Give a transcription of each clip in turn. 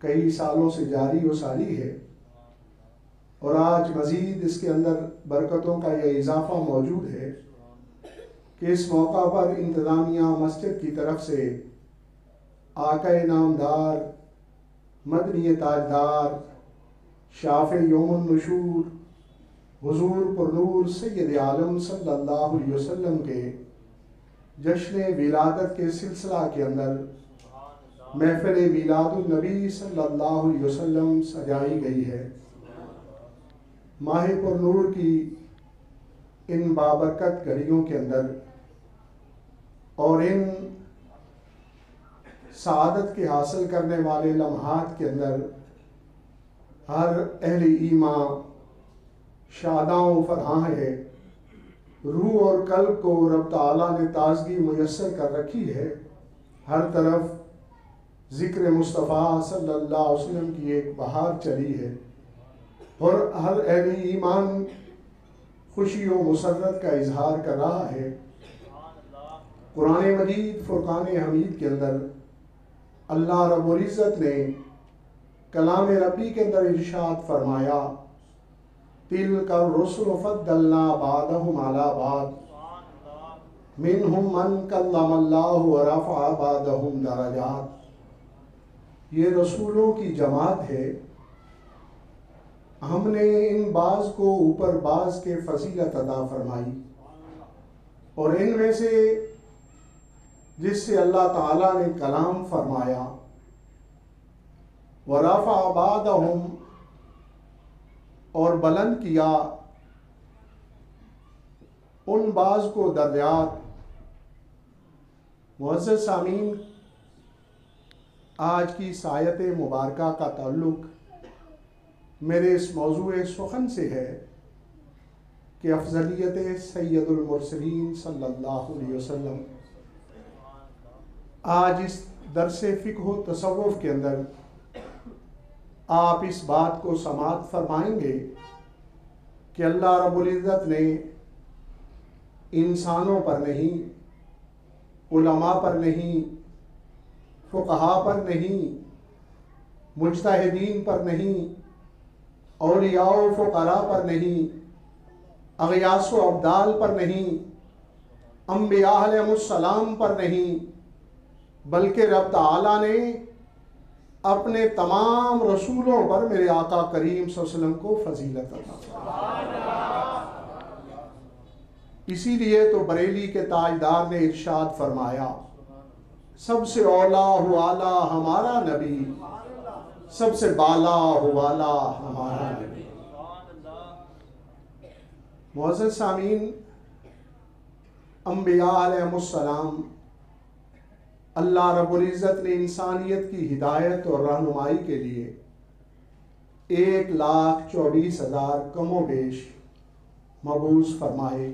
کئی سالوں سے جاری و ساری ہے، اور آج مزید اس کے اندر برکتوں کا یہ اضافہ موجود ہے کہ اس موقع پر انتظامیہ مسجد کی طرف سے آقا نامدار، مدنی تاجدار، شافع یوم النشور، حضور پرنور سید عالم صلی اللہ علیہ وسلم کے جشن ولادت کے سلسلہ کے اندر محفل میلاد النبی صلی اللہ علیہ وسلم سجائی گئی ہے۔ ماہ پرنور کی ان بابرکت گھڑیوں کے اندر اور ان سعادت کے حاصل کرنے والے لمحات کے اندر ہر اہل ایمان شاداں و فرحاں ہے۔ روح اور قلب کو رب تعالیٰ نے تازگی میسر کر رکھی ہے۔ ہر طرف ذکر مصطفیٰ صلی اللہ علیہ وسلم کی ایک بہار چلی ہے، اور ہر اہل ایمان خوشی و مسرت کا اظہار کر رہا ہے۔ قرآن مجید فرقان حمید کے اندر اللہ رب العزت نے کلام ربی کے اندر ارشاد فرمایا، تِلْكَ الرُّسُلُ فَضَّلْنَا بَعْضَهُمْ عَلَىٰ بَعْضٍ مِّنْهُمْ مَنْ كَلَّمَ اللَّهُ وَرَفَعَ بَعْضَهُمْ دَرَجَاتٍ۔ یہ رسولوں کی جماعت ہے، ہم نے ان بعض کو اوپر بعض کے فضیلت عطا فرمائی، اور ان میں سے جس سے اللہ تعالیٰ نے کلام فرمایا، وَرَفَعَ بَعْضَهُمْ، اور بلند کیا ان بعض کو درجات۔ معزز سامعین، آج کی سایت مبارکہ کا تعلق میرے اس موضوع سخن سے ہے کہ افضلیت سید المرسلین صلی اللہ علیہ وسلم۔ آج اس درس فقہ و تصوف کے اندر آپ اس بات کو سماعت فرمائیں گے کہ اللہ رب العزت نے انسانوں پر نہیں، علماء پر نہیں، فقہاء پر نہیں، مجتہدین پر نہیں، اولیاء و فقراء پر نہیں، اغیاث و ابدال پر نہیں، انبیاء علیہ السلام پر نہیں، بلکہ رب تعالیٰ نے اپنے تمام رسولوں پر میرے آقا کریم صلی اللہ علیہ وسلم کو فضیلت عطا فرمائی۔ اسی لیے تو بریلی کے تاجدار نے ارشاد فرمایا، سب سے اولا ہو اعلیٰ ہمارا نبی، سب سے بالا ہو اعلیٰ ہمارا نبی۔ معزز سامعین، انبیاء علیہ السلام اللہ رب العزت نے انسانیت کی ہدایت اور رہنمائی کے لیے 1,24,000 کم و بیش مبعوث فرمائے،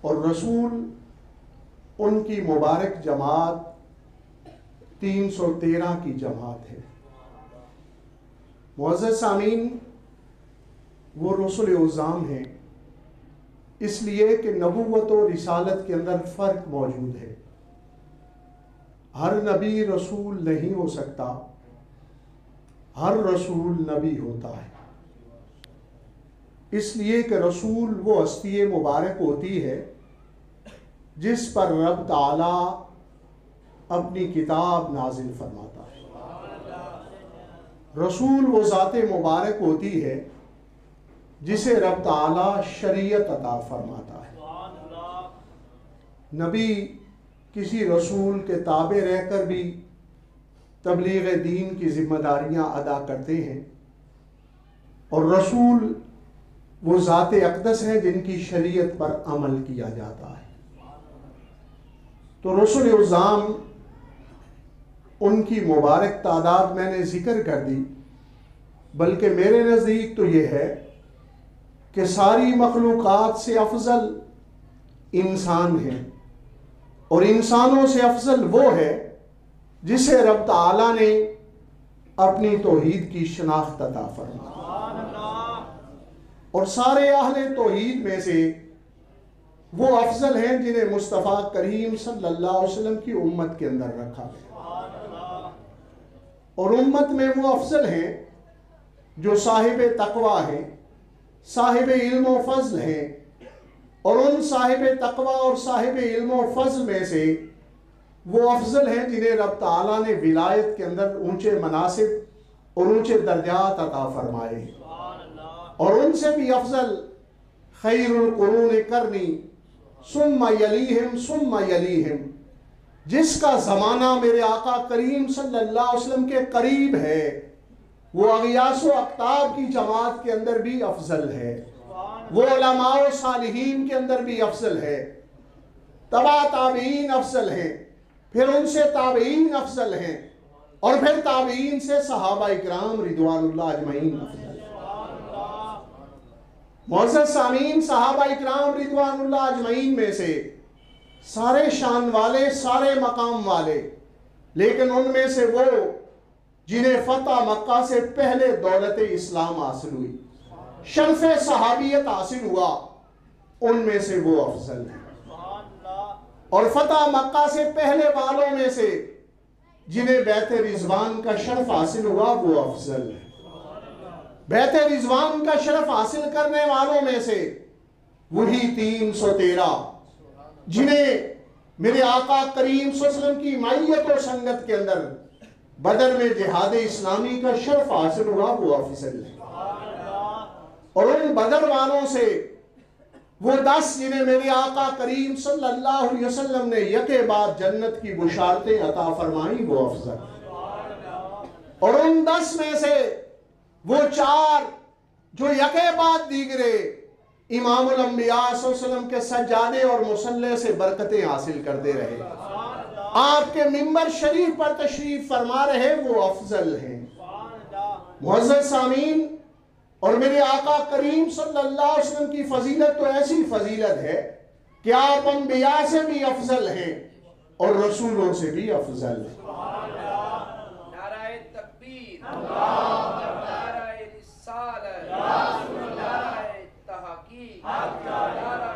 اور رسول ان کی مبارک جماعت 313 کی جماعت ہے۔ معزز سامعین، وہ رسول اعظام ہیں، اس لیے کہ نبوت و رسالت کے اندر فرق موجود ہے۔ ہر نبی رسول نہیں ہو سکتا، ہر رسول نبی ہوتا ہے۔ اس لیے کہ رسول وہ ہستی مبارک ہوتی ہے جس پر رب تعالیٰ اپنی کتاب نازل فرماتا ہے۔ رسول وہ ذات مبارک ہوتی ہے جسے رب تعالیٰ شریعت عطا فرماتا ہے۔ نبی کسی رسول کے تابع رہ کر بھی تبلیغ دین کی ذمہ داریاں ادا کرتے ہیں، اور رسول وہ ذات اقدس ہیں جن کی شریعت پر عمل کیا جاتا ہے۔ تو رسول اعظام، ان کی مبارک تعداد میں نے ذکر کر دی، بلکہ میرے نزدیک تو یہ ہے کہ ساری مخلوقات سے افضل انسان ہیں، اور انسانوں سے افضل وہ ہے جسے رب تعالیٰ نے اپنی توحید کی شناخت عطا فرمائی، اور سارے اہل توحید میں سے وہ افضل ہیں جنہیں مصطفیٰ کریم صلی اللہ علیہ وسلم کی امت کے اندر رکھا گیا۔ اور امت میں وہ افضل ہیں جو صاحب تقوی ہیں، صاحب علم و فضل ہیں، اور ان صاحب تقوی اور صاحب علم و فضل میں سے وہ افضل ہیں جنہیں رب تعالیٰ نے ولایت کے اندر اونچے مناصب اور اونچے درجات عطا فرمائے ہیں۔ اور ان سے بھی افضل خیر القرون کرنی ثم یلیہم ثم یلیہم، جس کا زمانہ میرے آقا کریم صلی اللہ علیہ وسلم کے قریب ہے، وہ اغیاث و اقطاب کی جماعت کے اندر بھی افضل ہے، وہ علماء و صالحین کے اندر بھی افضل ہے، تبع تابعین افضل ہیں، پھر ان سے تابعین افضل ہیں، اور پھر تابعین سے صحابہ اکرام رضوان اللہ اجمعین افضل ہیں۔ معزز سامعین، صحابہ اکرام رضوان اللہ اجمعین میں سے سارے شان والے، سارے مقام والے، لیکن ان میں سے وہ جنہیں فتح مکہ سے پہلے دولت اسلام حاصل ہوئی، شرف صحابیت حاصل ہوا، ان میں سے وہ افضل ہیں۔ اور فتح مکہ سے پہلے والوں میں سے جنہیں بیت رضوان کا شرف حاصل ہوا، وہ افضل ہیں۔ بیت رضوان کا شرف حاصل کرنے والوں میں سے وہی 313 جنہیں میرے آقا کریم صلی اللہ علیہ وسلم کی معیت و سنگت کے اندر بدر میں جہاد اسلامی کا شرف حاصل ہوا، وہ افضل ہیں۔ اور ان بدر والوں سے وہ 10 جنہیں میرے آقا کریم صلی اللہ علیہ وسلم نے یکے بعد جنت کی بشارتیں عطا فرمائیں، وہ افضل ہیں۔ اور ان 10 میں سے وہ 4 جو یکے بعد دیگرے امام الانبیاء صلی اللہ علیہ وسلم کے سجادے اور مصلی سے برکتیں حاصل کرتے رہے، آپ کے منبر شریف پر تشریف فرما رہے، وہ افضل ہیں۔ معزز سامعین، اور میرے آقا کریم صلی اللہ علیہ وسلم کی فضیلت تو ایسی فضیلت ہے کہ آپ انبیاء سے بھی افضل ہیں اور رسولوں سے بھی افضل ہیں۔ نعرہ تکبیر، نعرہ رسالت، نعرہ تحقیق، نعرہ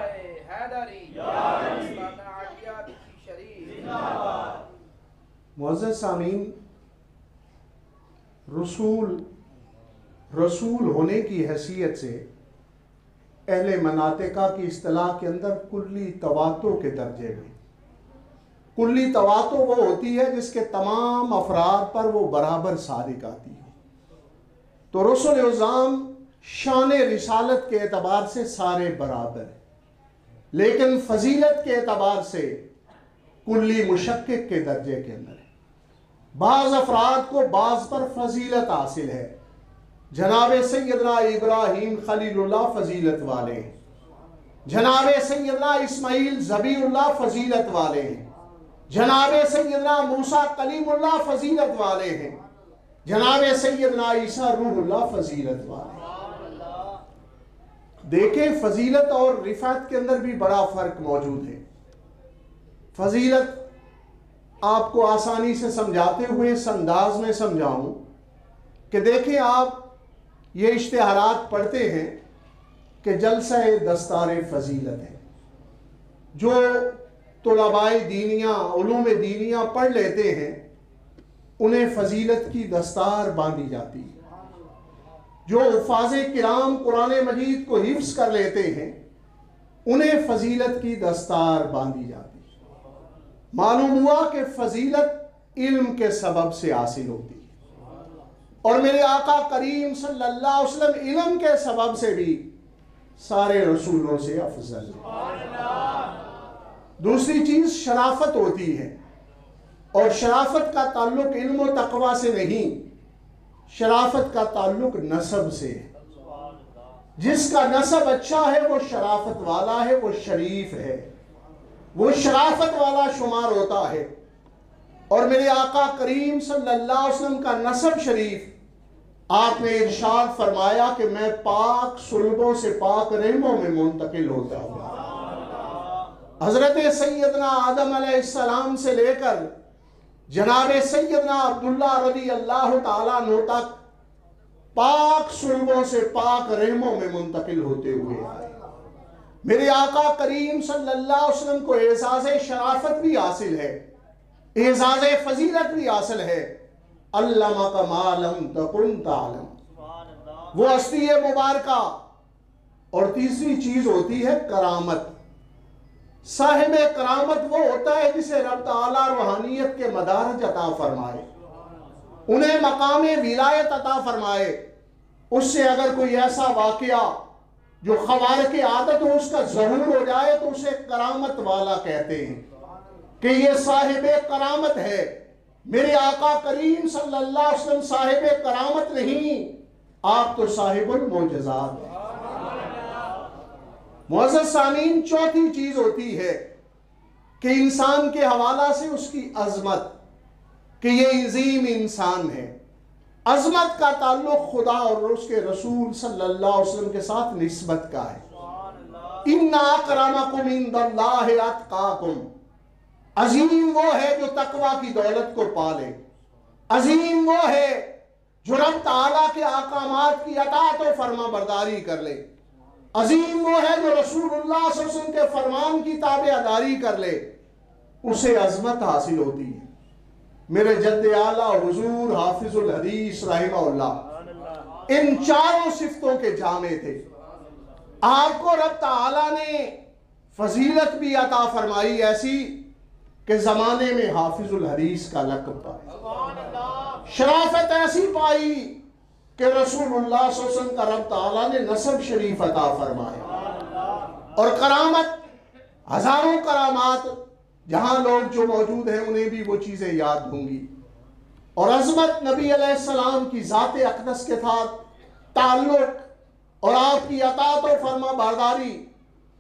حیدری، عالیات کی شریف۔ معزز سامعین، رسول ہونے کی حیثیت سے اہل مناطقہ کی اصطلاح کے اندر کلی تواتر کے درجے میں، کلی تواتر وہ ہوتی ہے جس کے تمام افراد پر وہ برابر صادق آتی ہے۔ تو رسول اعظام شان رسالت کے اعتبار سے سارے برابر ہیں، لیکن فضیلت کے اعتبار سے کلی مشقق کے درجے کے اندر ہے۔ بعض افراد کو بعض پر فضیلت حاصل ہے۔ جناب سیدنا ابراہیم خلیل اللہ فضیلت والے ہیں، جناب سیدنا اسماعیل ذبیح اللہ فضیلت والے ہیں، جناب سیدنا موسیٰ کلیم اللہ فضیلت والے ہیں، جناب سیدنا عیسیٰ روح اللہ فضیلت والے ہیں۔ دیکھیں، فضیلت اور رفعت کے اندر بھی بڑا فرق موجود ہے۔ فضیلت آپ کو آسانی سے سمجھاتے ہوئے اس انداز میں سمجھاؤں کہ دیکھیں، آپ یہ اشتہارات پڑھتے ہیں کہ جلسہ دستار فضیلت ہے۔ جو طلباء دینیہ علوم دینیہ پڑھ لیتے ہیں انہیں فضیلت کی دستار باندھی جاتی ہے۔ جو حفاظ کرام قرآن مجید کو حفظ کر لیتے ہیں انہیں فضیلت کی دستار باندھی جاتی ہے۔ معلوم ہوا کہ فضیلت علم کے سبب سے حاصل ہوتی ہے، اور میرے آقا کریم صلی اللہ علیہ وسلم علم کے سبب سے بھی سارے رسولوں سے افضل ہیں۔ دوسری چیز شرافت ہوتی ہے، اور شرافت کا تعلق علم و تقوی سے نہیں، شرافت کا تعلق نسب سے ہے۔ جس کا نسب اچھا ہے وہ شرافت والا ہے، وہ شریف ہے، وہ شرافت والا شمار ہوتا ہے۔ اور میرے آقا کریم صلی اللہ علیہ وسلم کا نسب شریف، آپ نے ارشاد فرمایا کہ میں پاک صلبوں سے پاک رحموں میں منتقل ہوتا ہوں۔ حضرت سیدنا آدم علیہ السلام سے لے کر جناب سیدنا عبداللہ رضی اللہ تعالیٰ عنہ تک پاک صلبوں سے پاک رحموں میں منتقل ہوتے ہوئے آئے۔ میرے آقا کریم صلی اللہ علیہ وسلم کو اعزاز شرافت بھی حاصل ہے، اعزاز فضیلت بھی حاصل ہے۔ علمک ما لم تکن تعلم، وہ ہستی ہے مبارکہ۔ اور تیسری چیز ہوتی ہے کرامت۔ صاحب کرامت وہ ہوتا ہے جسے رب تعالیٰ روحانیت کے مدارج عطا فرمائے، انہیں مقام ولایت عطا فرمائے۔ اس سے اگر کوئی ایسا واقعہ جو خوارق عادت ہو اس کا ظہور ہو جائے تو اسے کرامت والا کہتے ہیں کہ یہ صاحب کرامت ہے۔ میرے آقا کریم صلی اللہ علیہ وسلم صاحب کرامت نہیں، آپ تو صاحب المعجزات ہیں۔ معزز سامعین، چوتھی چیز ہوتی ہے کہ انسان کے حوالہ سے اس کی عظمت، کہ یہ عظیم انسان ہے۔ عظمت کا تعلق خدا اور اس کے رسول صلی اللہ علیہ وسلم کے ساتھ نسبت کا ہے۔ ان اکرمکم عند اللہ اتقاکم، عظیم وہ ہے جو تقوی کی دولت کو پالے، عظیم وہ ہے جو رب تعالیٰ کے احکامات کی اطاعت و فرما برداری کر لے، عظیم وہ ہے جو رسول اللہ صلی اللہ علیہ وسلم کے فرمان کی تابعداری کر لے، اسے عظمت حاصل ہوتی ہے۔ میرے جد اعلیٰ حضور حافظ الحدیث رحمہ اللہ ان چاروں صفتوں کے جامع تھے۔ آپ کو رب تعالیٰ نے فضیلت بھی عطا فرمائی ایسی کہ زمانے میں حافظ الحدیث کا لقب پایا، شرافت ایسی پائی کہ رسول اللہ صلی اللہ علیہ وسلم کا رب تعالیٰ نے نسب شریف عطا فرمایا۔ اور کرامت، ہزاروں کرامات، جہاں لوگ جو موجود ہیں انہیں بھی وہ چیزیں یاد ہوں گی۔ اور عظمت نبی علیہ السلام کی ذات اقدس کے ساتھ تعلق اور آپ کی اطاعت و فرما برداری،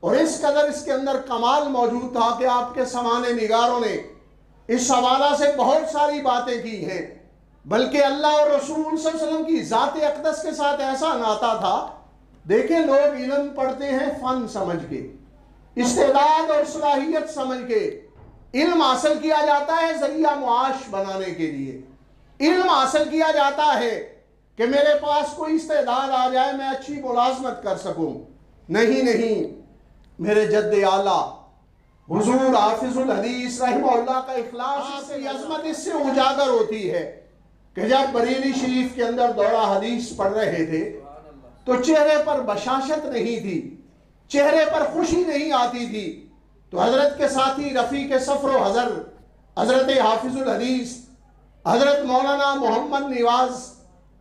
اور اس قدر اس کے اندر کمال موجود تھا کہ آپ کے سامنے نگاروں نے اس حوالہ سے بہت ساری باتیں کی ہیں، بلکہ اللہ اور رسول صلی اللہ علیہ وسلم کی ذات اقدس کے ساتھ ایسا ناتا تھا۔ دیکھیں، لوگ علم پڑھتے ہیں فن سمجھ کے، استعداد اور صلاحیت سمجھ کے۔ علم حاصل کیا جاتا ہے ذریعہ معاش بنانے کے لیے، علم حاصل کیا جاتا ہے کہ میرے پاس کوئی استعداد آ جائے میں اچھی ملازمت کر سکوں۔ نہیں، میرے جد اعلیٰ حضور حافظ الحدیث رحمہ اللہ کا اخلاص کی عظمت اس سے اجاگر ہوتی ہے کہ جب بریلی شریف کے اندر دورہ حدیث پڑھ رہے تھے تو چہرے پر بشاشت نہیں تھی، چہرے پر خوشی نہیں آتی تھی، تو حضرت کے ساتھی رفیق سفر و حضر حضرت حافظ الحدیث حضرت مولانا محمد نواز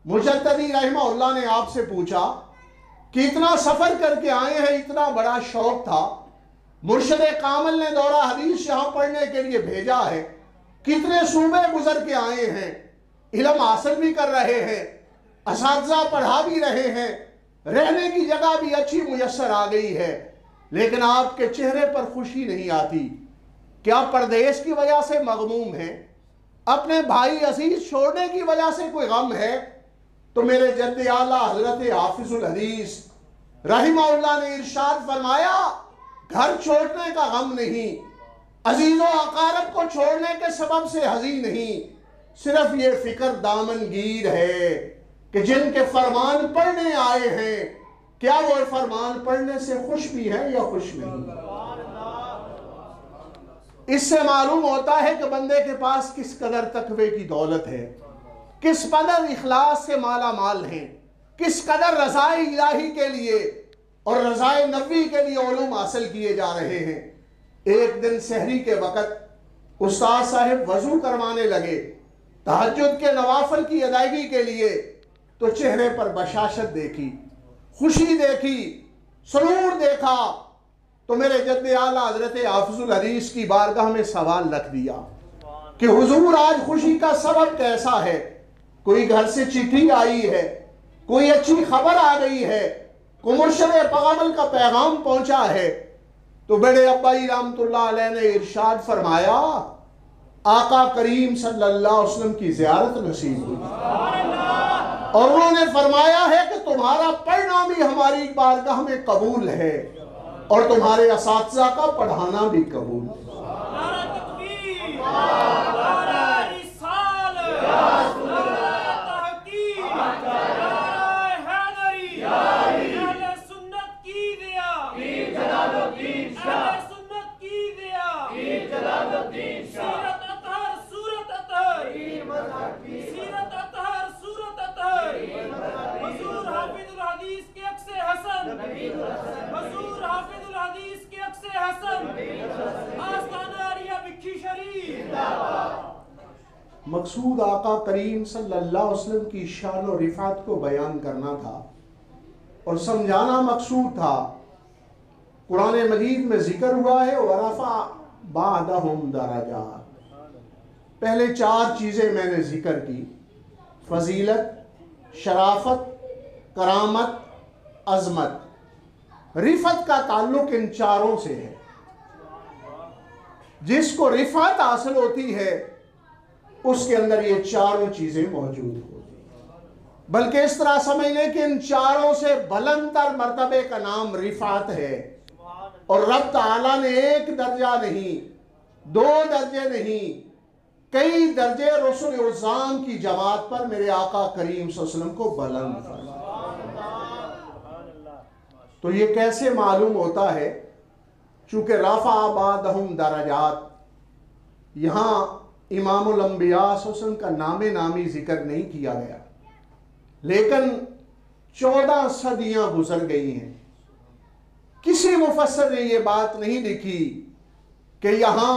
مجددی رحمہ اللہ نے آپ سے پوچھا کہ اتنا سفر کر کے آئے ہیں، اتنا بڑا شوق تھا، مرشد کامل نے دورہ حدیث یہاں پڑھنے کے لیے بھیجا ہے، کتنے صوبے گزر کے آئے ہیں، علم حاصل بھی کر رہے ہیں، اساتذہ پڑھا بھی رہے ہیں، رہنے کی جگہ بھی اچھی میسر آ گئی ہے، لیکن آپ کے چہرے پر خوشی نہیں آتی۔ کیا پردیش کی وجہ سے مغموم ہیں؟ اپنے بھائی عزیز چھوڑنے کی وجہ سے کوئی غم ہے؟ تو میرے جد اعلیٰ حضرت حافظ الحدیث رحمہ اللہ نے ارشاد فرمایا، گھر چھوڑنے کا غم نہیں، عزیز و اقارب کو چھوڑنے کے سبب سے حزین نہیں، صرف یہ فکر دامن گیر ہے کہ جن کے فرمان پڑھنے آئے ہیں کیا وہ فرمان پڑھنے سے خوش بھی ہیں یا خوش نہیں۔ اس سے معلوم ہوتا ہے کہ بندے کے پاس کس قدر تقوی کی دولت ہے، کس قدر اخلاص سے مالا مال ہیں، کس قدر رضائے الہی کے لیے اور رضائے نبی کے لیے علوم حاصل کیے جا رہے ہیں۔ ایک دن سحری کے وقت استاد صاحب وضو کروانے لگے تہجد کے نوافل کی ادائیگی کے لیے، تو چہرے پر بشاشت دیکھی، خوشی دیکھی، سرور دیکھا، تو میرے جد اعلیٰ حضرت حافظ الحدیث کی بارگاہ میں سوال رکھ دیا کہ حضور آج خوشی کا سبب کیسا ہے؟ کوئی گھر سے چٹھی آئی ہے، کوئی اچھی خبر آ گئی ہے، کوئی مرشد پاگل کا پیغام پہنچا ہے؟ تو بڑے ابائی رحمت اللہ علیہ نے ارشاد فرمایا، آقا کریم صلی اللہ علیہ وسلم کی زیارت نصیب ہوئی، اور انہوں نے فرمایا ہے کہ تمہارا پڑھنا بھی ہماری بارگاہ میں قبول ہے اور تمہارے اساتذہ کا پڑھانا بھی قبول ہے۔ سیرت مقصود آقا کریم صلی اللہ علیہ وسلم کی شان و رفعت کو بیان کرنا تھا اور سمجھانا مقصود تھا۔ قرآن مجید میں ذکر ہوا ہے وَرَفَعَ بَعْدَهُمْ دَرَجَاتٍ، پہلے 4 چیزیں میں نے ذکر کی، فضیلت، شرافت، کرامت، عظمت۔ رفعت کا تعلق ان 4 سے ہے۔ جس کو رفعت حاصل ہوتی ہے اس کے اندر یہ 4 چیزیں موجود ہوتی ہیں، بلکہ اس طرح سمجھ لیں کہ ان 4 سے بلند تر مرتبے کا نام رفعت ہے، اور رب تعالیٰ نے 1 درجہ نہیں، 2 درجے نہیں، کئی درجے رسل عظام کی جماعت پر میرے آقا کریم صلی اللہ علیہ وسلم کو بلند فرمایا۔ تو یہ کیسے معلوم ہوتا ہے؟ چونکہ رفع بعدہم درجات، یہاں امام الانبیاء صلی اللہ علیہ وسلم کا نام نامی ذکر نہیں کیا گیا، لیکن 14 صدیاں گزر گئی ہیں، کسی مفسر نے یہ بات نہیں لکھی کہ یہاں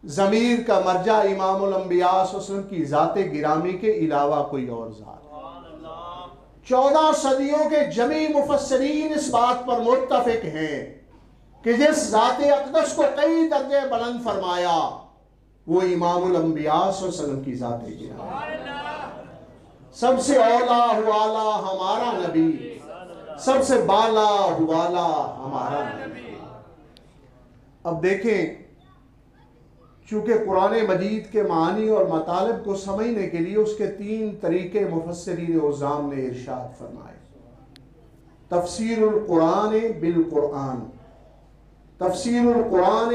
ضمیر کا مرجع امام الانبیاء صلی اللہ علیہ وسلم کی ذات گرامی کے علاوہ کوئی اور ذات۔ 14 صدیوں کے جمی مفسرین اس بات پر متفق ہیں کہ جس ذات اقدس کو کئی درجے بلند فرمایا وہ امام الانبیاء صلی اللہ علیہ وسلم کی ذات گرامی، سب سے اولا والا ہمارا نبی، سب سے بالا والا ہمارا نبی۔ اب دیکھیں، چونکہ قرآن مجید کے معانی اور مطالب کو سمجھنے کے لیے اس کے 3 طریقے مفسرین عظام نے ارشاد فرمائے۔ تفسیر القرآن بالقرآن، تفسیر القرآن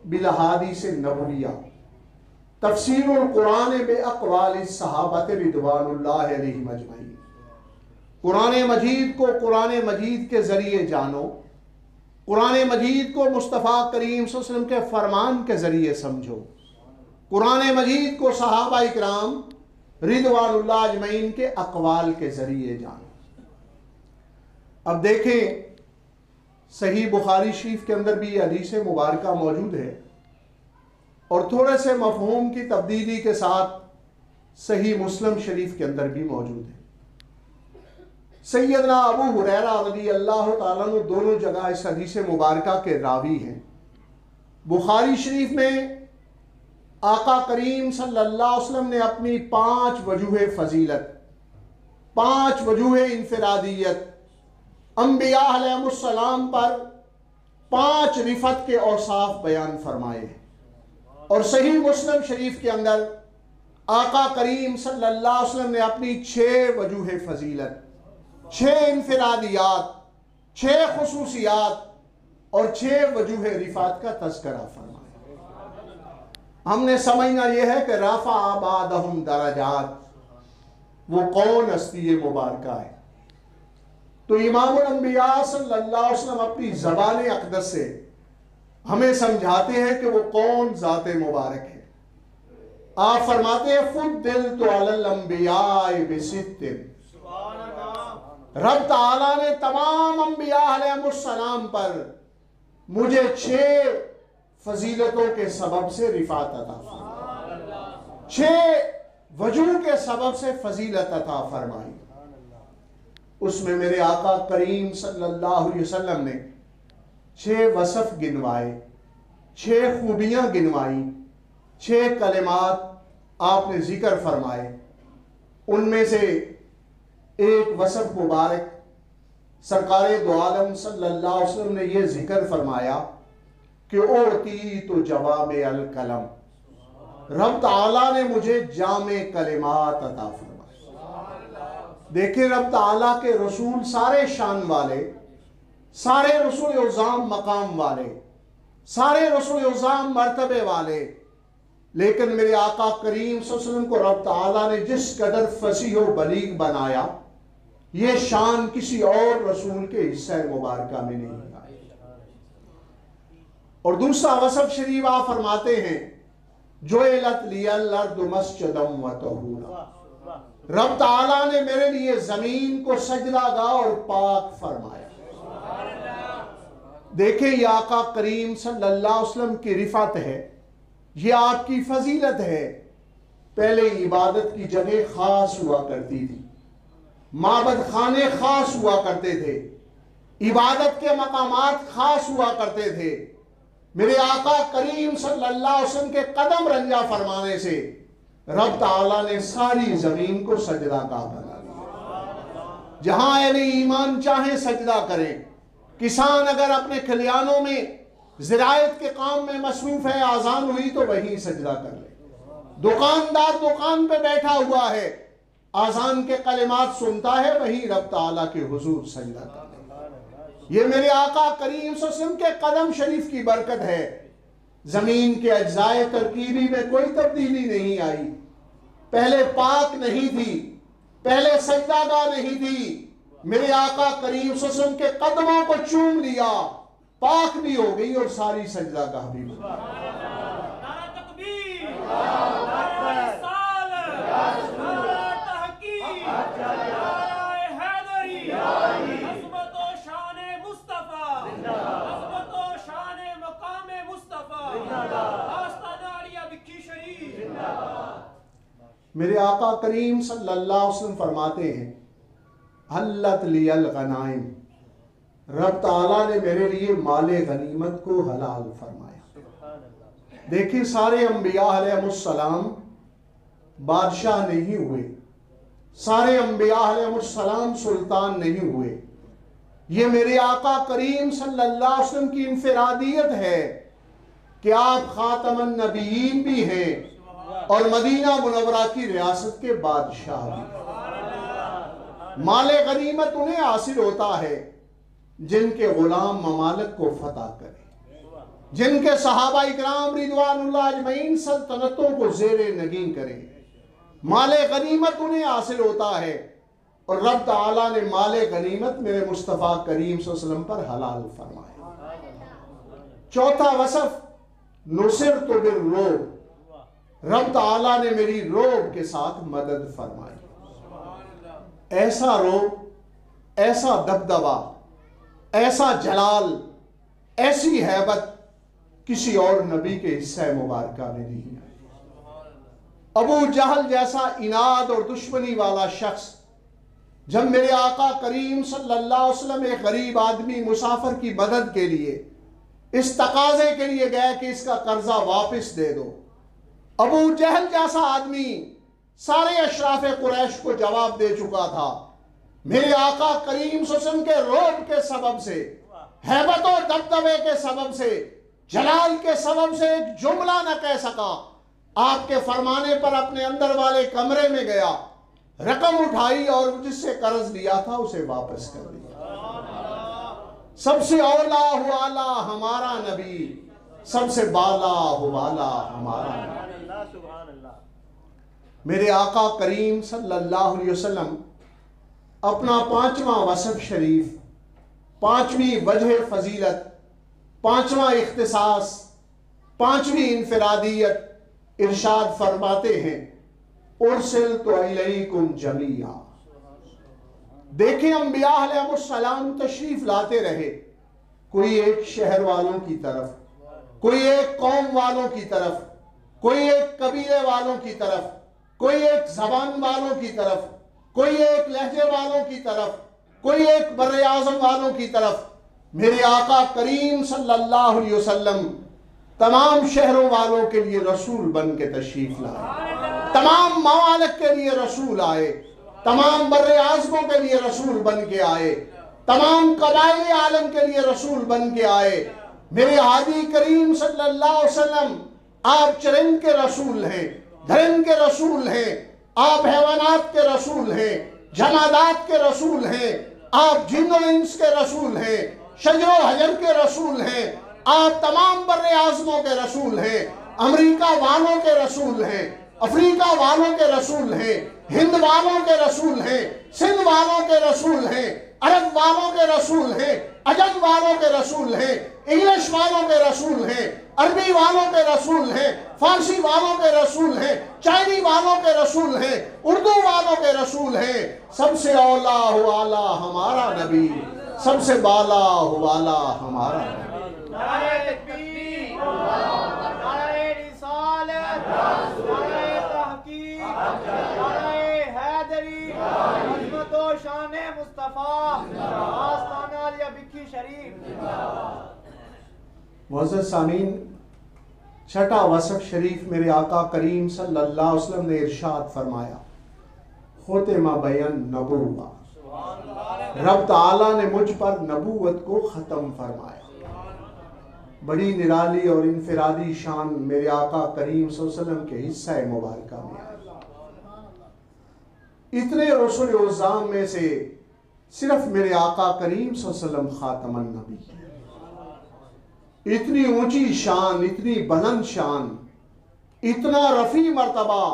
بالاحادیث نبویہ، تفسیر القرآن باقوال الصحابہ رضوان اللہ علیہم اجمعین۔ قرآن مجید کو قرآن مجید کے ذریعے جانو، قرآن مجید کو مصطفیٰ کریم صلی اللہ علیہ وسلم کے فرمان کے ذریعے سمجھو، قرآن مجید کو صحابہ اکرام رضوان اللہ اجمعین کے اقوال کے ذریعے جانو۔ اب دیکھیں، صحیح بخاری شریف کے اندر بھی یہ حدیث مبارکہ موجود ہے، اور تھوڑے سے مفہوم کی تبدیلی کے ساتھ صحیح مسلم شریف کے اندر بھی موجود ہے۔ سیدنا ابو ہریرہ رضی اللہ تعالیٰ عنہ دونوں جگہ اس حدیث مبارکہ کے راوی ہیں۔ بخاری شریف میں آقا کریم صلی اللہ علیہ وسلم نے اپنی 5 وجوہ فضیلت، 5 وجوہ انفرادیت، انبیاء علیہ السلام پر 5 رفعت کے اوصاف بیان فرمائے، اور صحیح مسلم شریف کے اندر آقا کریم صلی اللہ علیہ وسلم نے اپنی 6 وجوہ فضیلت، 6 انفرادیات، 6 خصوصیات اور 6 وجوہ رفعت کا تذکرہ فرمایا۔ ہم نے سمجھنا یہ ہے کہ رفع بعدہم درجات، وہ کون ہستی مبارکہ ہے؟ تو امام الانبیاء صلی اللہ علیہ وسلم اپنی زبان اقدس سے ہمیں سمجھاتے ہیں کہ وہ کون ذات مبارک ہے۔ آپ فرماتے ہیں فضلت علی الانبیاء بست، رب تعالیٰ نے تمام انبیاء علیہ السلام پر مجھے 6 فضیلتوں کے سبب سے رفعت عطا فرمائی، 6 وجوہ کے سبب سے فضیلت عطا فرمائی۔ اس میں میرے آقا کریم صلی اللہ علیہ وسلم نے 6 وصف گنوائے، 6 خوبیاں گنوائی، 6 کلمات آپ نے ذکر فرمائے۔ ان میں سے ایک وصف مبارک سرکار دو عالم صلی اللہ علیہ وسلم نے یہ ذکر فرمایا کہ اوتی تو جوامع الکلم، رب تعالیٰ نے مجھے جامع کلمات عطا فرمائے۔ دیکھیں، رب تعالیٰ کے رسول سارے شان والے، سارے رسول عظام مقام والے، سارے رسول عظام مرتبے والے، لیکن میرے آقا کریم صلی اللہ علیہ وسلم کو رب تعالیٰ نے جس قدر فصیح و بلیغ بنایا، یہ شان کسی اور رسول کے حصہ مبارکہ میں نہیں آئی۔ اور دوسرا وصف شریف آپ فرماتے ہیں جعلت لی الارض مسجدا وطہورا، رب تعالیٰ نے میرے لیے زمین کو سجدہ گاہ اور پاک فرمایا۔ دیکھیں، یہ آقا کریم صلی اللہ علیہ وسلم کی رفعت ہے، یہ آپ کی فضیلت ہے۔ پہلے عبادت کی جگہ خاص ہوا کرتی تھی، معبد خانے خاص ہوا کرتے تھے، عبادت کے مقامات خاص ہوا کرتے تھے۔ میرے آقا کریم صلی اللہ علیہ وسلم کے قدم رنجا فرمانے سے رب تعالیٰ نے ساری زمین کو سجدہ گاہ بنا دیا۔ جہاں اہل ایمان چاہیں سجدہ کریں۔ کسان اگر اپنے کھلیانوں میں زراعت کے کام میں مصروف ہے، آذان ہوئی تو وہیں سجدہ کر لے۔ دکاندار دکان پہ بیٹھا ہوا ہے، آذان کے کلمات سنتا ہے، وہیں رب تعالیٰ کے حضور سجدہ کر لے۔ یہ میرے آقا کریم صلی اللہ علیہ وسلم کے قدم شریف کی برکت ہے۔ زمین کے اجزائے ترکیبی میں کوئی تبدیلی نہیں آئی۔ پہلے پاک نہیں تھی، پہلے سجدہ گاہ نہیں تھی، میرے آقا کریم صلی اللہ علیہ وسلم کے قدموں کو چوم لیا، پاک بھی ہو گئی اور ساری سجدہ گاہ بھی ہو گئی۔ نعرہ تکبیر، نعرہ رسالت، نعرہ تحقیق، نعرہ حیدری، عظمت و شان مصطفیٰ، عظمت و شان مقام مصطفیٰ، آستانہ علیہ بکی شریف۔ میرے آقا کریم صلی اللہ علیہ وسلم فرماتے ہیں حلت لی الغنائم، رب تعالیٰ نے میرے لیے مال غنیمت کو حلال فرمایا۔ دیکھیں سارے انبیاء علیہ السلام بادشاہ نہیں ہوئے، سارے انبیاء علیہ السلام سلطان نہیں ہوئے۔ یہ میرے آقا کریم صلی اللہ علیہ وسلم کی انفرادیت ہے کہ آپ خاتم النبیین بھی ہیں اور مدینہ منورہ کی ریاست کے بادشاہ بھی۔ مال غنیمت انہیں حاصل ہوتا ہے جن کے غلام ممالک کو فتح کریں، جن کے صحابہ اکرام رضوان اللہ اجمعین سلطنتوں کو زیر نگین کریں۔ مال غنیمت انہیں حاصل ہوتا ہے اور رب تعالیٰ نے مال غنیمت میرے مصطفیٰ کریم صلی اللہ علیہ وسلم پر حلال فرمایا۔ چوتھا وصف نصرت بالرعب، رب تعالیٰ نے میری رعب کے ساتھ مدد فرمائی۔ ایسا رعب، ایسا دبدبہ، ایسا جلال، ایسی ہیبت کسی اور نبی کے حصہ مبارکہ میں نہیں ہے۔ ابو جہل جیسا اناد اور دشمنی والا شخص جب میرے آقا کریم صلی اللہ علیہ وسلم ایک غریب آدمی مسافر کی مدد کے لیے اس تقاضے کے لیے گئے کہ اس کا قرضہ واپس دے دو، ابو جہل جیسا آدمی سارے اشراف قریش کو جواب دے چکا تھا، میرے آقا کریم صلی اللہ علیہ وسلم کے رعب کے سبب سے، ہیبت و دبدبے کے سبب سے، جلال کے سبب سے ایک جملہ نہ کہہ سکا۔ آپ کے فرمانے پر اپنے اندر والے کمرے میں گیا، رقم اٹھائی اور جس سے قرض لیا تھا اسے واپس کر دیا۔ سب سے اولا ہو اعلیٰ ہمارا نبی، سب سے بالا ہو والا ہمارا نبی۔ میرے آقا کریم صلی اللہ علیہ وسلم اپنا پانچواں وصف شریف، پانچویں وجہ فضیلت، پانچواں اختصاص، پانچویں انفرادیت ارشاد فرماتے ہیں ارسلت الیکم جمیعا۔ دیکھیں انبیاء علیہ السلام تشریف لاتے رہے، کوئی ایک شہر والوں کی طرف، کوئی ایک قوم والوں کی طرف، کوئی ایک قبیلے والوں کی طرف، کوئی ایک زبان والوں کی طرف، کوئی ایک لہجے والوں کی طرف، کوئی ایک بر اعظم والوں کی طرف۔ میرے آقا کریم صلی اللہ علیہ وسلم تمام شہروں والوں کے لیے رسول بن کے تشریف لائے، تمام ممالک کے لیے رسول آئے، تمام بر اعظموں کے لیے رسول بن کے آئے، تمام قبائل عالم کے لیے رسول بن کے آئے۔ میرے ہادی کریم صلی اللہ علیہ وسلم آپ چرند کے رسول ہیں، دھرند کے رسول ہیں، آپ حیوانات کے رسول ہیں، جمادات کے رسول ہیں، آپ جن و انس کے رسول ہیں، شجر و حجر کے رسول ہیں، آپ تمام بر اعظموں کے رسول ہیں، امریکہ والوں کے رسول ہیں، افریقہ والوں کے رسول ہیں، ہند والوں کے رسول ہیں، سندھ والوں کے رسول ہیں، عرب والوں کے رسول ہیں، عجم والوں کے رسول ہیں، انگلش والوں کے رسول ہیں، عربی والوں کے رسول ہیں، فارسی والوں کے رسول ہیں، چائنی والوں کے رسول ہیں، اردو والوں کے رسول ہیں۔ سب سے اولا ہو اعلیٰ ہمارا نبی، سب سے بالا ہو اعلیٰ ہمارا نبی۔ نعرہ تکبیر، نعرہ رسالت، نعرہ تحقیق، مصطفیٰ آستانہ عالیہ بکھی شریف۔ معزز سامعین، چھٹا وصف شریف میرے آقا کریم صلی اللہ علیہ وسلم نے ارشاد فرمایا، ختم بیان نبوہ، رب تعالیٰ نے مجھ پر نبوت کو ختم فرمایا۔ بڑی نرالی اور انفرادی شان میرے آقا کریم صلی اللہ علیہ وسلم کے حصہ مبارکہ میں ہے۔ اتنے رسول عظام میں سے صرف میرے آقا کریم صلی اللہ علیہ وسلم خاتم النبی ہے۔ اتنی اونچی شان، اتنی بلند شان، اتنا رفیع مرتبہ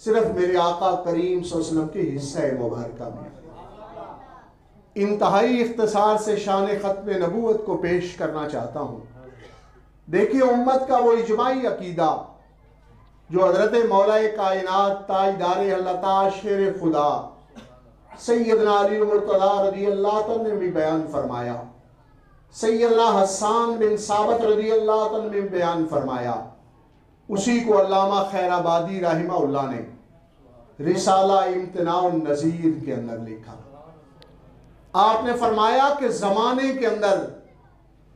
صرف میرے آقا کریم صلی اللہ علیہ وسلم کے حصہ مبارکہ میں ہے۔ انتہائی اختصار سے شان ختم نبوت کو پیش کرنا چاہتا ہوں۔ دیکھیے امت کا وہ اجماعی عقیدہ جو حضرت مولا کائنات تاجدار اللہ تعالی شیر خدا سیدنا علی المرتضی رضی اللہ عنہ نے بھی بیان فرمایا، سیدنا حسان بن ثابت رضی اللہ عنہ نے بیان فرمایا، اسی کو علامہ خیر آبادی رحمہ اللہ نے رسالہ امتناع النذیر کے اندر لکھا۔ آپ نے فرمایا کہ زمانے کے اندر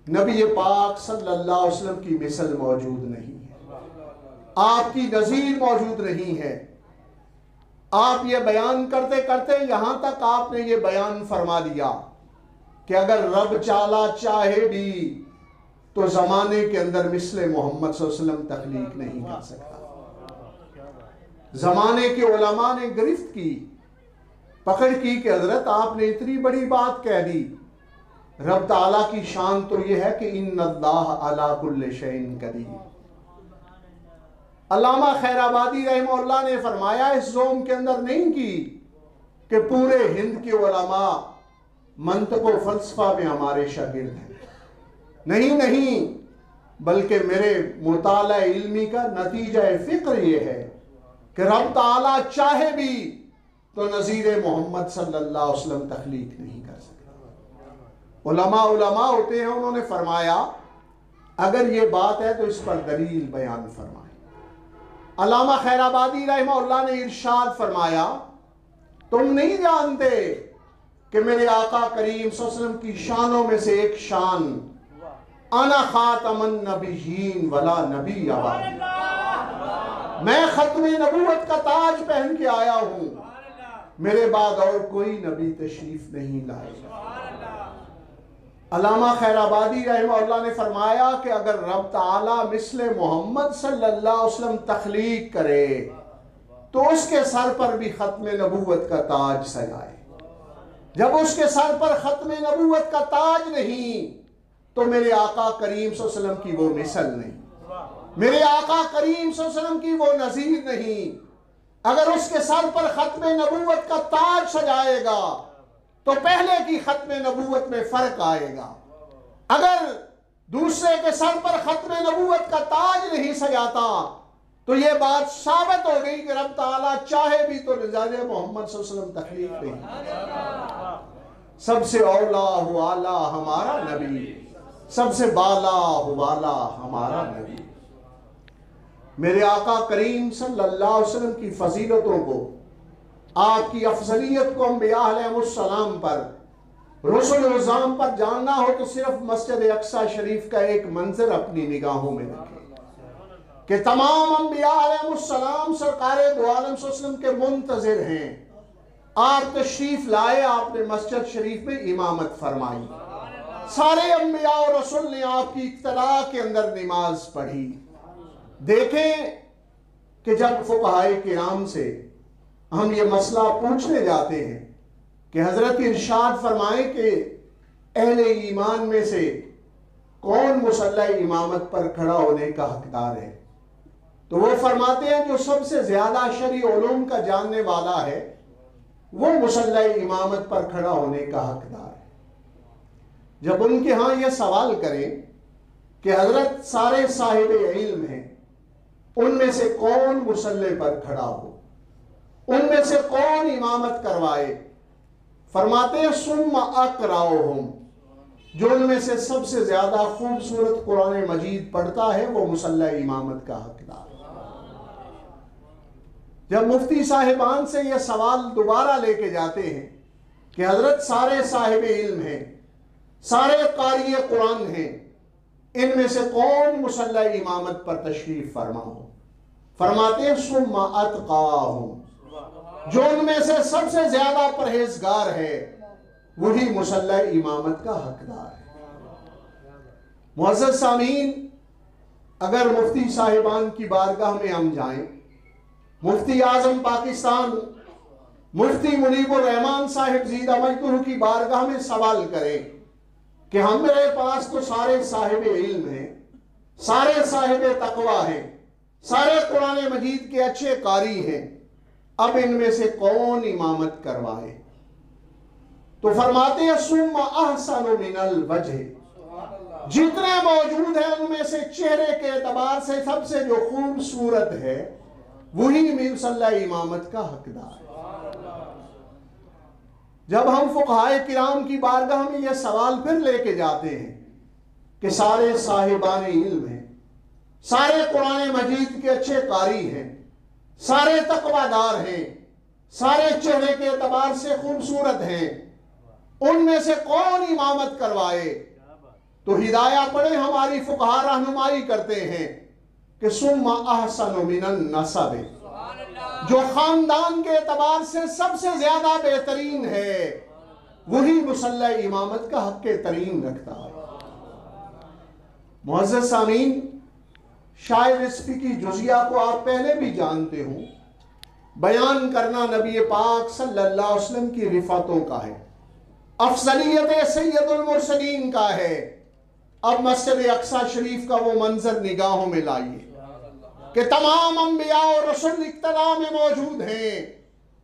نبی پاک صلی اللہ علیہ وسلم کی مثل موجود نہیں ہے، آپ کی نظیر موجود نہیں ہے۔ آپ یہ بیان کرتے کرتے یہاں تک آپ نے یہ بیان فرما دیا کہ اگر رب چالا چاہے بھی تو زمانے کے اندر مثل محمد صلی اللہ علیہ وسلم تخلیق نہیں کر سکتا۔ زمانے کے علماء نے گرفت کی، پکڑ کی کہ حضرت آپ نے اتنی بڑی بات کہہ دی۔ رب تعالیٰ کی شان تو یہ ہے کہ ان اللہ علی کل شیء قدیر۔ علامہ خیر آبادی رحمہ اللہ نے فرمایا اس زوم کے اندر نہیں کی کہ پورے ہند کے علماء منطق و فلسفہ میں ہمارے شاگرد ہیں، نہیں، بلکہ میرے مطالعہ علمی کا نتیجہ فکر یہ ہے کہ رب تعالیٰ چاہے بھی تو نظیر محمد صلی اللہ علیہ وسلم تخلیق نہیں کر سکتا۔ علماء ہوتے ہیں، انہوں نے فرمایا اگر یہ بات ہے تو اس پر دلیل بیان فرمائیں۔ علامہ خیر آبادی رحمہ اللہ نے ارشاد فرمایا، تم نہیں جانتے کہ میرے آقا کریم صلی اللہ علیہ وسلم کی شانوں میں سے ایک شان انا خاتم النبیین ولا نبی بعدی، میں ختم نبوت کا تاج پہن کے آیا ہوں، میرے بعد اور کوئی نبی تشریف نہیں لائے گا۔ علامہ خیر آبادی رحمہ اللہ نے فرمایا کہ اگر رب تعالیٰ مثل محمد صلی اللہ علیہ وسلم تخلیق کرے تو اس کے سر پر بھی ختم نبوت کا تاج سجائے۔ جب اس کے سر پر ختم نبوت کا تاج نہیں تو میرے آقا کریم صلی اللہ علیہ وسلم کی وہ مثل نہیں، میرے آقا کریم صلی اللہ علیہ وسلم کی وہ نظیر نہیں۔ اگر اس کے سر پر ختم نبوت کا تاج سجائے گا تو پہلے کی ختم نبوت میں فرق آئے گا، اگر دوسرے کے سر پر ختم نبوت کا تاج نہیں سجاتا تو یہ بات ثابت ہو گئی کہ رب تعالیٰ چاہے بھی تو نظام محمد صلی اللہ علیہ وسلم تخلیق نہیں۔ سب سے اولا والا ہمارا نبی، سب سے بالا والا ہمارا نبی۔ میرے آقا کریم صلی اللہ علیہ وسلم کی فضیلتوں کو، آپ کی افضلیت کو انبیاء علیہ السلام پر، رسول عظام پر جاننا ہو تو صرف مسجد اقصی شریف کا ایک منظر اپنی نگاہوں میں رکھیں کہ تمام انبیاء علیہ السلام سرکار دو عالم صلی اللہ علیہ وسلم کے منتظر ہیں۔ آپ تشریف لائے، آپ نے مسجد شریف میں امامت فرمائی، سارے انبیاء اور رسول نے آپ کی اقتداء کے اندر نماز پڑھی۔ دیکھیں کہ جب فقہائے کرام سے ہم یہ مسئلہ پوچھنے جاتے ہیں کہ حضرت ارشاد فرمائیں کہ اہل ایمان میں سے کون مصلی امامت پر کھڑا ہونے کا حقدار ہے، تو وہ فرماتے ہیں جو سب سے زیادہ شرعی علوم کا جاننے والا ہے وہ مصلی امامت پر کھڑا ہونے کا حقدار ہے۔ جب ان کے ہاں یہ سوال کریں کہ حضرت سارے صاحب علم ہیں، ان میں سے کون مصلی پر کھڑا ہو، ان میں سے کون امامت کروائے، فرماتے ہیں ثم اقرأہم، جو ان میں سے سب سے زیادہ خوبصورت قرآن مجید پڑھتا ہے وہ مصلی امامت کا حقدار۔ جب مفتی صاحبان سے یہ سوال دوبارہ لے کے جاتے ہیں کہ کہ حضرت سارے صاحب علم ہیں، سارے قاری قرآن ہیں، ان میں سے کون مصلی امامت پر تشریف فرما ہو؟ فرماتے ہیں ثم اتقاہم، جو ان میں سے سب سے زیادہ پرہیزگار ہے وہی مصلی امامت کا حقدار ہے۔ معزز سامعین، اگر مفتی صاحبان کی بارگاہ میں ہم جائیں، مفتی اعظم پاکستان مفتی منیب الرحمان صاحب زیدہ مجدہ کی بارگاہ میں سوال کریں کہ ہمارے پاس تو سارے صاحب علم ہیں، سارے صاحب تقوی ہیں، سارے قرآن مجید کے اچھے قاری ہیں، اب ان میں سے کون امامت کروائے؟ تو فرماتے ہیں ثم احسن من الوجہ، جتنے موجود ہیں ان میں سے چہرے کے اعتبار سے سب سے جو خوبصورت ہے وہی مصلی امامت کا حقدار ہے۔ جب ہم فقہائے کرام کی بارگاہ میں یہ سوال پھر لے کے جاتے ہیں کہ سارے صاحبان علم ہیں، سارے قرآن مجید کے اچھے قاری ہیں، سارے تقوی دار ہیں، سارے چہرے کے اعتبار سے خوبصورت ہیں، ان میں سے کون امامت کروائے؟ تو ہدایہ پڑھے ہماری فقہا رہنمائی کرتے ہیں کہ ثم احسن من النسب، جو خاندان کے اعتبار سے سب سے زیادہ بہترین ہے وہی مصلی امامت کا حق ترین رکھتا ہے۔ معزز سامعین، شاید اس کی جزیہ کو آپ پہلے بھی جانتے ہوں، بیان کرنا نبی پاک صلی اللہ علیہ وسلم کی رفعتوں کا ہے، افضلیت سید المرسلین کا ہے۔ اب مسجد اقصی شریف کا وہ منظر نگاہوں میں لائیے کہ تمام انبیاء اور رسول اقتداء میں موجود ہیں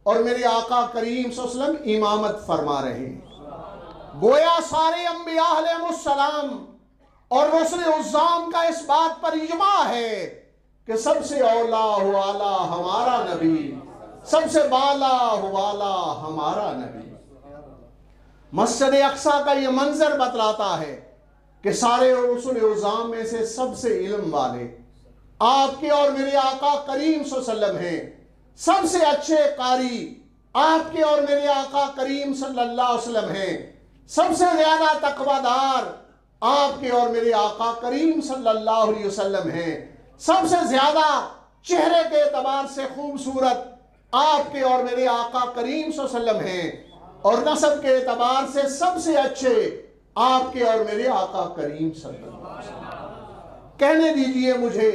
اور میرے آقا کریم صلی اللہ علیہ وسلم امامت فرما رہے ہیں۔ گویا سارے انبیاء علیہ السلام اور رسل عظام کا اس بات پر اجماع ہے کہ سب سے اولا والا ہمارا نبی، سب سے بالا والا ہمارا نبی۔ مسجد اقصی کا یہ منظر بتلاتا ہے کہ سارے رسل عظام میں سے سب سے علم والے آپ کے اور میرے آقا کریم صلی اللہ علیہ وسلم ہیں، سب سے اچھے قاری آپ کے اور میرے آقا کریم صلی اللہ علیہ وسلم ہیں، سب سے زیادہ تقوی دار آپ کے اور میرے آقا کریم صلی اللہ علیہ وسلم ہیں، سب سے زیادہ چہرے کے اعتبار سے خوبصورت آپ کے اور میرے آقا کریم صلی اللہ علیہ وسلم ہیں، اور نسب کے اعتبار سے سب سے اچھے آپ کے اور میرے آقا کریم صلی اللہ علیہ وسلم۔ کہنے دیجئے مجھے،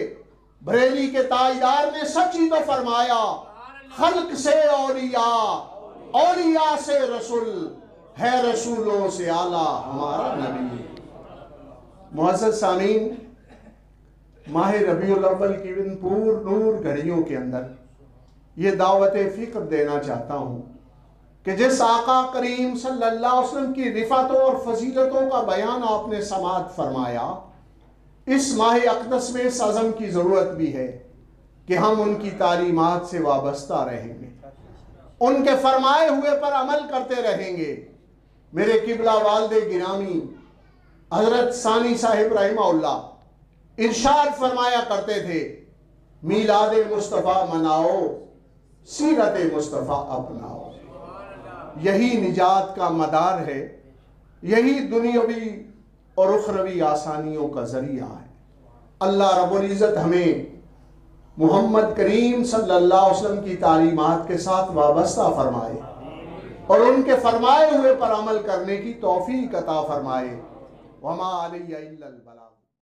بریلی کے تاجدار نے سچ ہی تو فرمایا، خلق سے اولیاء، اولیاء سے رسول، ہے رسولوں سے اعلیٰ ہمارا نبی۔ معزز سامعین، ماہ ربیع الاول کی ان پور نور گھڑیوں کے اندر یہ دعوت فکر دینا چاہتا ہوں کہ جس آقا کریم صلی اللہ علیہ وسلم کی رفعتوں اور فضیلتوں کا بیان آپ نے سماعت فرمایا، اس ماہ اقدس میں اس عزم کی ضرورت بھی ہے کہ ہم ان کی تعلیمات سے وابستہ رہیں گے، ان کے فرمائے ہوئے پر عمل کرتے رہیں گے۔ میرے قبلہ والد گرامی حضرت ثانی صاحب رحمہ اللہ ارشاد فرمایا کرتے تھے، میلاد مصطفیٰ مناؤ، سیرت مصطفیٰ اپناؤ۔ یہی نجات کا مدار ہے، یہی دنیاوی اور اخروی آسانیوں کا ذریعہ ہے۔ اللہ رب العزت ہمیں محمد کریم صلی اللہ علیہ وسلم کی تعلیمات کے ساتھ وابستہ فرمائے اور ان کے فرمائے ہوئے پر عمل کرنے کی توفیق عطا فرمائے۔ وما علیہ الا البلاغ۔